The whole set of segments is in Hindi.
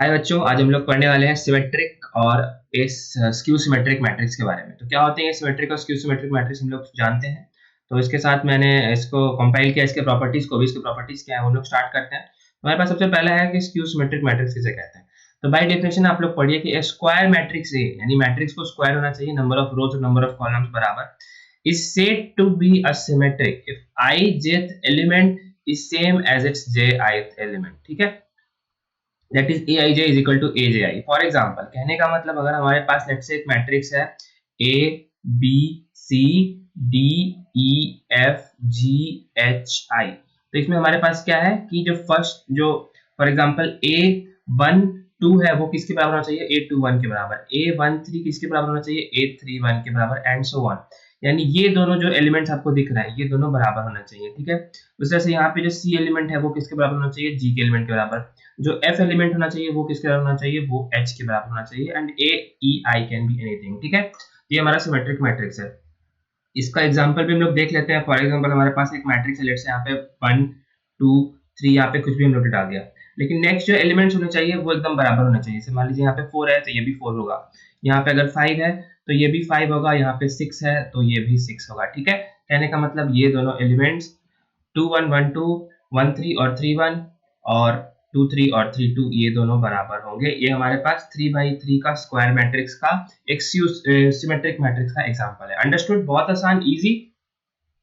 हाय बच्चों, आज हम लोग पढ़ने वाले हैं सिमेट्रिक और इस स्क्यू सिमेट्रिक मैट्रिक्स के बारे में। तो क्या होते हैं सिमेट्रिक और स्क्यू सिमेट्रिक मैट्रिक्स हम लोग जानते हैं। तो इसके साथ मैंने इसको कंपाइल किया, इसके प्रॉपर्टीज को भी, इसके प्रॉपर्टीज क्या है वो लोग स्टार्ट करते हैं। हमारे पास सबसे पहला है कि स्क्यू सिमेट्रिक मैट्रिक्स किसे कहते हैं। तो बाय डेफिनेशन आप लोग पढ़िए कि स्क्वायर मैट्रिक्स ए, यानी मैट्रिक्स को स्क्वायर होना चाहिए, नंबर ऑफ रोज और नंबर ऑफ कॉलम्स बराबर, is said to be asymmetric if ijth element is same as its jith element। ठीक है, that is aij is equal to aji। For example, कहने का मतलब अगर हमारे पास लेट्स से एक मैट्रिक्स है a b c d e f g h i, तो इसमें हमारे पास क्या है कि जो फर्स्ट जो फॉर एग्जांपल a12 है वो किसके बराबर होना चाहिए, a21 के बराबर, a13 किसके बराबर होना चाहिए, a31 के बराबर, एंड सो ऑन। यानी ये दोनों जो एलिमेंट्स आपको दिख रहा है ये दोनों बराबर होना चाहिए। ठीक है, उस तरह से यहाँ पे जो सी एलिमेंट है वो किसके बराबर होना चाहिए, जी के एलिमेंट के बराबर। जो एफ एलिमेंट होना चाहिए वो किसके बराबर होना चाहिए, वो एच के बराबर होना चाहिए, and A E I can be anything. ठीक है, ये हमारा सिमेट्रिक मैट्रिक्स है। इसका एग्जांपल भी हम लोग देख लेते हैं। फॉर एग्जांपल हमारे पास एक मैट्रिक्स है, लेट्स से यहाँ पे 1 2 3, यहाँ पे कुछ भी हम लोग डाल दिया, लेकिन नेक्स्ट जो एलिमेंट्स होने चाहिए वो एकदम बराबर होने चाहिए। जैसे मान लीजिए यहाँ पे 4 है तो ये भी 4 होगा, यहाँ पे अगर 5 है तो ये भी 5 होगा, यहाँ पे 6 है तो ये भी 6 होगा। ठीक है, कहने का मतलब ये दोनों एलिमेंट्स 2 1 1 2 1 3 और 3 1 और 2 3 और 3 2 ये दोनों बराबर होंगे। ये हमारे पास 3/3 का स्क्वायर मैट्रिक्स का एक सिमेट्रिक मैट्रिक्स का एग्जांपल है। अंडरस्टूड, बहुत आसान, इजी,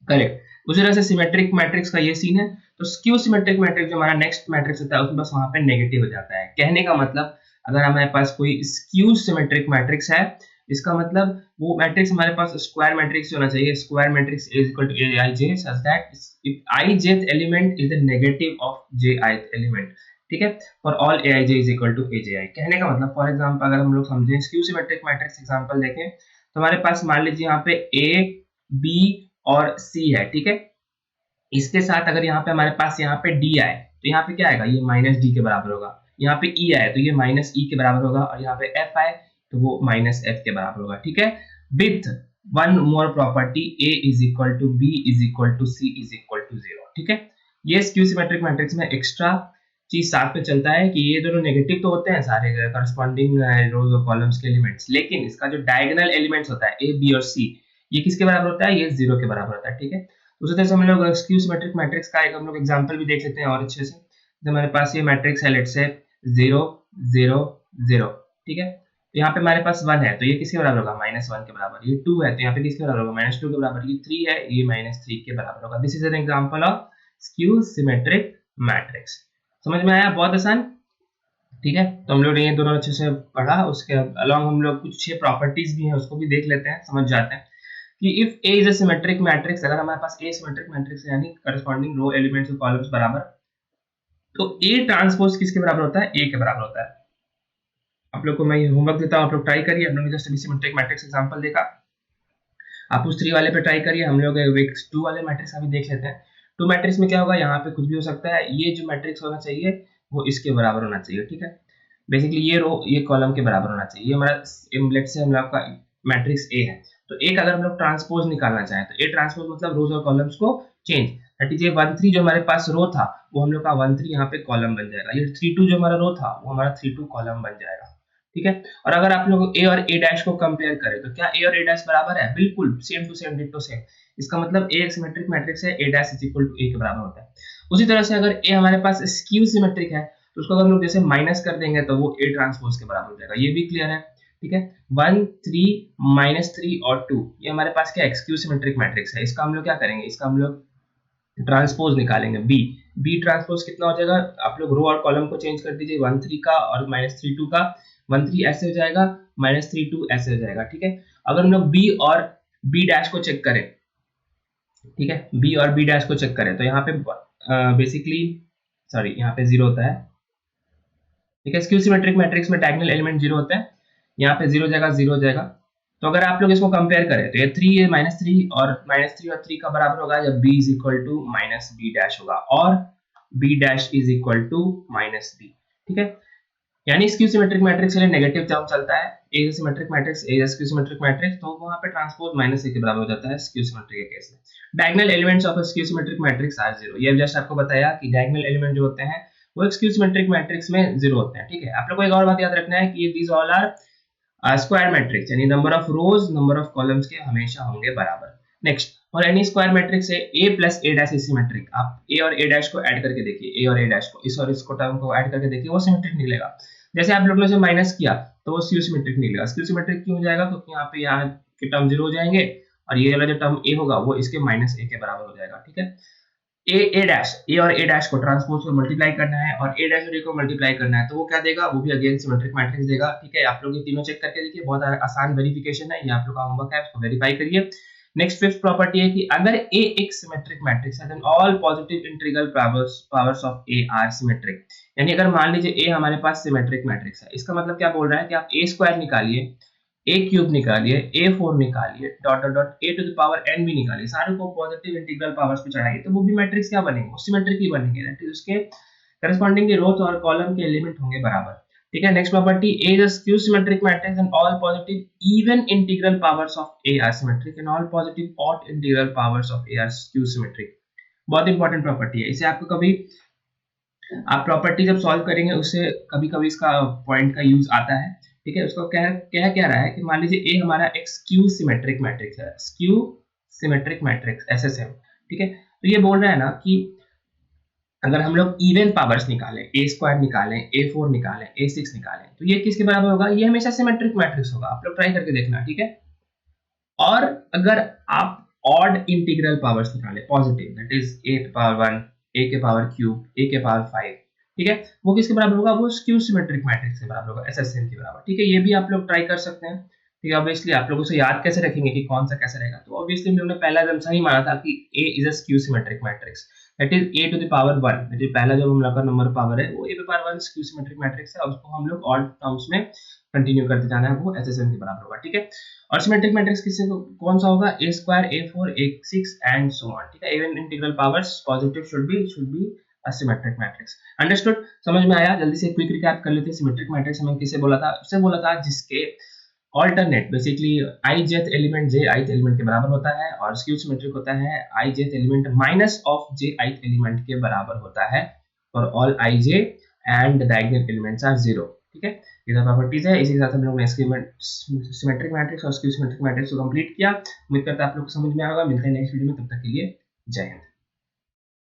करेक्ट। उसी तरह से सिमेट्रिक मैट्रिक्स का ये सीन है। तो स्क्यू सिमेट्रिक मैट्रिक्स जो हमारा नेक्स्ट मैट्रिक्स होता है उसमें बस वहां पे नेगेटिव हो जाता है। कहने का मतलब अगर हमारे पास कोई स्क्यू सिमेट्रिक मैट्रिक्स है, इसका मतलब वो मैट्रिक्स हमारे पास स्क्वायर मैट्रिक्स होना चाहिए। Square matrix is equal to aij such that if ijth element is the negative of jith element। ठीक है, for all aij is equal to aji। कहने का मतलब फॉर एग्जांपल अगर हम लोग समझें स्क्यू सिमेट्रिक मैट्रिक्स एग्जांपल देखें, तो हमारे पास मान लीजिए यहाँ पे a b और c है। ठीक है, इसके साथ अगर यहाँ पे हमारे पास यहाँ पे d आए तो यहाँ पे क्या आएगा, ये माइनस डी के बराबर होगा। यहाँ पे e आए तो ये माइनस ई के बराबर होगा, और यहाँ पे f आए तो वो माइनस एफ के बराबर होगा। ठीक है, with one more property a is equal to b is equal to c is equal to 0। ठीक है, ये स्क्यू सिमेट्रिक मैट्रिक्स में एक्स्ट्रा चीज साथ में चलता है कि ये दोनों नेगेटिव तो होते हैं सारे करस्पॉन्डिंग रोज और कॉलम्स के एलिमेंट्स, लेकिन इसका जो डायगोनल एलिमेंट्स होता है a b और c, ये किसके बराबर होता है, ये 0 के बराबर होता है। ठीक है, उसी तरह से हम लोग स्क्यू सिमेट्रिक मैट्रिक्स का एक हम लोग एग्जांपल भी देख लेते हैं और अच्छे से। जैसे हमारे पास ये मैट्रिक्स है लेट्स से 0 0 0। ठीक है, तो यहाँ पे हमारे पास 1 है तो ये किसके बराबर होगा, -1 के बराबर। ये 2 है तो यहाँ पे किसके बराबर होगा, -2 के बराबर। ये 3 है, ये -3 के बराबर होगा। This is an example of skew symmetric matrix. समझ में आया, बहुत आसान। ठीक है, तो हम लोग ने ये दोनों अच्छे से पढ़ा। उसके अलॉन्ग हम लोग कुछ 6 प्रॉपर्टीज भी हैं उसको भी देख लेते हैं, समझ जाते हैं कि if A is a symmetric matrix, अगर हमारे पास A सिमेट्रिक मैट्रिक्स है यानी करस्पॉन्डिंग रो एलिमेंट्स और कॉलम्स बराबर, तो A ट्रांसपोज किसके बराबर होता है, A के बराबर होता है। आप लोग को मैं होमवर्क देता हूं, आप लोग ट्राई करिए। हम लोग ने जस्ट सिमेट्रिक मैट्रिक्स एग्जांपल देखा, आप उस 3 वाले पे ट्राई करिए। हम लोग एक 2 वाले मैट्रिक्स अभी देख लेते हैं। 2 मैट्रिक्स में क्या होगा, यहाँ पे कुछ भी हो सकता है। ये जो मैट्रिक्स होना चाहिए वो इसके बराबर होना चाहिए। ठीक है, बेसिकली ये रो ये कॉलम के बराबर होना चाहिए। ये हमारा लेट्स से हम लोग का मैट्रिक्स A है, तो एक अगर हम लोग ट्रांसपोज निकालना चाहें तो A ट्रांसपोज मतलब रोज और कॉलम्स को चेंज। दैट इज ये 1 3 जो हमारे पास रो था वो हम लोग का 1 3 यहाँ पे कॉलम बन जाएगा। ये 3 2 जो हमारा रो था वो हमारा 3 2 कॉलम बन जाएगा। ठीक है, और अगर आप लोग A और A डैश को कंपेयर करें तो क्या A और A डैश बराबर है, बिल्कुल same to same, ditto same. इसका मतलब A एक सिमेट्रिक मैट्रिक्स है, A dash is equal to A के बराबर होता है। उसी तरह से अगर A हमारे पास स्क्यू सिमेट्रिक है तो उसको अगर हम लोग जैसे माइनस कर देंगे तो वो A ट्रांसपोज के बराबर हो जाएगा। ये भी क्लियर है। ठीक है, 1 3 -3 और 2 ये हमारे पास क्या स्क्यू सिमेट्रिक मैट्रिक्स है। इसका हम लोग क्या करेंगे, इसका हम लोग ट्रांसपोज निकालेंगे B ट्रांसपोज कितना हो जाएगा, आप लोग रो और कॉलम को चेंज कर दीजिए, 1 3 का और -3 2 का। 1 3 ऐसे हो जाएगा, -3 2 ऐसे हो जाएगा। ठीक है, अगर हम लोग B और B डैश को चेक करें, ठीक है, B और B डैश को चेक करें तो यहाँ पे बेसिकली सॉरी यहाँ पे 0 होता है। ठीक है, स्क्यू सिमेट्रिक मैट्रिक्स में डायगोनल एलिमेंट 0 होता है, यहाँ पे 0 जाएगा 0 हो जाएगा। तो अगर आप लोग इसको कंपेयर करें तो ये 3 ये -3 और -3 का बराबर होगा जब b is equal to -b dash होगा और b dash is equal to -b। ठीक है, यानी स्क्यू सिमेट्रिक मैट्रिक्स के लिए नेगेटिव टर्म चलता है। A symmetric matrix A skew symmetric matrix, तो वहां पे ट्रांसपोज -a के बराबर हो जाता है स्क्यू सिमेट्रिक के केस में। Diagonal elements of skew symmetric matrix are 0। ये जस्ट आपको बताया कि डायगोनल एलिमेंट जो होते हैं वो एक स्क्यू सिमेट्रिक मैट्रिक्स में 0 होते हैं। ठीक है, आप लोग को एक और बात याद रखना है कि these all are square matrix, यानी number of rows number of columns के हमेशा होंगे बराबर। नेक्स्ट, और एनी स्क्वायर मैट्रिक्स है a plus a dash is symmetric. आप a और a डैश को ऐड करके देखिए, a और a डैश को, इस और इसको टर्म को ऐड करके देखिए, वो सिमेट्रिक निकलेगा। जैसे आप लोग ने उसे माइनस किया तो वो स्क्यू सिमेट्रिक निकलेगा। स्क्यू सिमेट्रिक क्यों हो जाएगा? क्योंकि यहाँ के टर्म 0 हो जाएंगे और ये वाला जो टर्म a होगा वो इसके माइनस a के बराबर हो जाएगा। ठीक है, ए डैश, ए और ए डैश को ट्रांसपोज को मल्टीप्लाई करना है और ए डैश और ए को मल्टीप्लाई करना है, तो वो क्या देगा? वो भी अगेन सिमेट्रिक मैट्रिक्स देगा। ठीक है, आप लोग ये तीनों चेक करके देखिए, बहुत आसान वेरिफिकेशन है, ये आप लोग का होमवर्क है, इसको वेरीफाई करिए। नेक्स्ट फिफ्थ प्रॉपर्टी है कि अगर ए एक सिमेट्रिक मैट्रिक्स है then all positive integral powers of A are symmetric. यानी अगर मान लीजिए ए हमारे पास सिमेट्रिक मैट्रिक्स है, इसका मतलब क्या बोल रहा है कि आप ए स्क्वायर निकालिए, ए क्यूब निकालिए, A4 निकालिए, dot dot dot a to the power n भी निकालिए, सारे को पॉजिटिव इंटीग्रल पावर्स पे चढ़ाइए, तो वो भी मैट्रिक्स क्या बनेंगे? वो सिमेट्रिक ही बनेंगे, दैट इज उसके करस्पॉन्डिंग के रोज और कॉलम के एलिमेंट होंगे बराबर। ठीक है, next property, A is a skew symmetric matrix and all positive even integral powers of A are symmetric and all positive odd integral powers of A are skew symmetric। बहुत इंपॉर्टेंट प्रॉपर्टी है, इसे आपको कभी आप प्रॉपर्टी जब सॉल्व करेंगे उससे कभी कभी इसका पॉइंट का यूज आता है। ठीक है, उसको क्या रहा है कि मान लीजिए ए हमारा एक स्क्यू सिमेट्रिक मैट्रिक्स है, स्क्यू सिमेट्रिक मैट्रिक्स एसएसएम। ठीक है, तो ये बोल रहा है ना कि अगर हम लोग इवन पावर्स निकालें, ए स्क्वायर निकालें, A4 निकालें, A6 निकालें, तो ये किसके बराबर होगा? ये हमेशा सिमेट्रिक मैट्रिक्स होगा। आप लोग ट्राई करके देखना। ठीक है, और अगर आप ऑड इंटीग्रल पावर्स निकालें पॉजिटिव, दैट इज a के पावर 1, a के पावर क्यूब, a के पावर 5, ठीक है, वो किसके बराबर होगा? वो स्क्यू सिमेट्रिक मैट्रिक्स के बराबर होगा, एसएसएम के बराबर। ठीक है, ये भी आप लोग ट्राई कर सकते हैं। ठीक है, ऑब्वियसली आप लोग उसे याद कैसे रखेंगे कि कौन सा कैसे रहेगा? तो ऑब्वियसली हमने पहला एकदम सही माना था कि a is a skew symmetric matrix, that is a to the power 1, that is पहला जो हम लोग का नंबर पावर है वो a to the power 1 skew symmetric matrix है, और उसको हम लोग ऑड टर्म्स में कंटिन्यू करते जाना है, वो एसएसएम के बराबर होगा। ठीक है, और सिमेट्रिक मैट्रिक्स किससे कौन सा होगा? a square, A4, A6 and so on. ठीक है, even integral powers positive should be a symmetric matrix. Understood? समझ में आया? जल्दी से क्विक रिकैप कर लेते हैं। सिमेट्रिक मैट्रिक्स हमें किसे बोला था? उससे बोला था जिसके alternate basically i jth element j ith element के बराबर होता है, और स्क्यू सिमेट्रिक होता है i jth element minus of j ith element के बराबर होता है, और all i j and diagonal elements are 0। ठीक है, ये सब प्रॉपर्टीज है। इसी के साथ हम लोग ने सिमेट्रिक मैट्रिक्स और स्क्यू सिमेट्रिक मैट्रिक्स को कंप्लीट किया। उम्मीद करता है आप लोग को समझ में आएगा। मिलते हैं नेक्स्ट वीडियो में, तब तक के लिए जय हिंद।